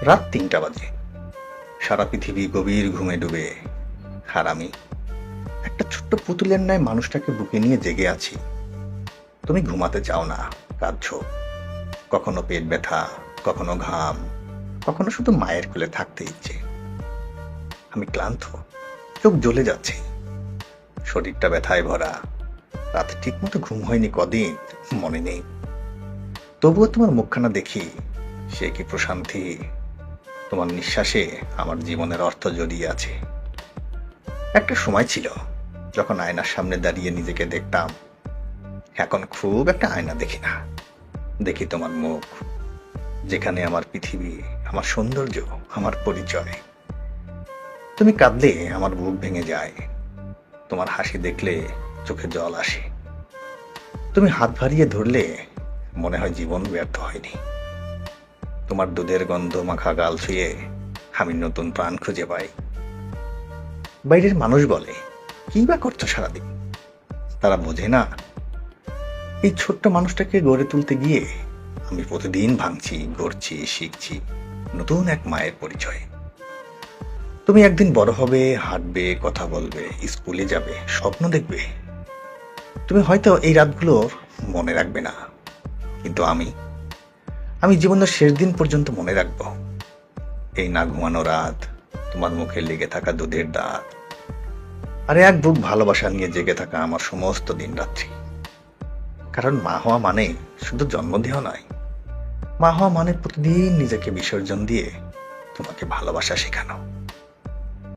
রাত ৩টা বাজে। সারা পৃথিবী গভীর ঘুমে ডুবে, আর আমি একটা ছোট্ট পুতুলের ন্যায় মানুষটাকে বুকে নিয়ে জেগে আছি। তুমি ঘুমাতে চাও না, কাঁদছো। কখনো পেট ব্যথা, কখনো ঘাম, কখনো শুধু মায়ের কোলে থাকতে ইচ্ছে। আমি ক্লান্ত, চোখ জ্বলে যাচ্ছে, শরীরটা ব্যথায় ভরা। রাতে ঠিক মতো ঘুম হয়নি কদিন, মনে নেই। তবুও তোমার মুখখানা দেখি, সে কি প্রশান্তি। তোমার নিঃশ্বাসে আমার জীবনের অর্থ জড়িয়ে আছে। একটা সময় ছিল যখন আয়নার সামনে দাঁড়িয়ে নিজেকে দেখতাম। এখন খুব একটা আয়না দেখি না, দেখি তোমার মুখ, যেখানে আমার পৃথিবী, আমার সৌন্দর্য, আমার পরিচয়। তুমি কাঁদলে আমার বুক ভেঙে যায়, তোমার হাসি দেখলে চোখে জল আসে। তুমি হাত বাড়িয়ে ধরলে মনে হয় জীবন ব্যর্থ হয়নি। তোমার দুধের গন্ধ মাখা গাল ছুঁয়ে আমি নতুন প্রাণ খুঁজে পাই। বাইরের মানুষ বলে, কি বা করছো সারাদিন? তারা বোঝে না, এই ছোট্ট মানুষটাকে গড়ে তুলতে গিয়ে আমি প্রতিদিন ভাঙছি, গড়ছি, শিখছি নতুন এক মায়ের পরিচয়। তুমি একদিন বড় হবে, হাঁটবে, কথা বলবে, স্কুলে যাবে, স্বপ্ন দেখবে। তুমি হয়তো এই রাতগুলোর মনে রাখবে না, কিন্তু আমি জীবনের শেষ দিন পর্যন্ত মনে রাখবো। এই না ঘুমানো রাত, তোমার মুখে লেগে থাকা দুধের দাঁত, আর এক বুক ভালোবাসা নিয়ে জেগে থাকা আমার সমস্ত দিন রাত্রি। কারণ মা হওয়া মানে শুধু জন্ম দেওয়া নয়, মা হওয়া মানে প্রতিদিন নিজেকে বিসর্জন দিয়ে তোমাকে ভালোবাসা শেখানো।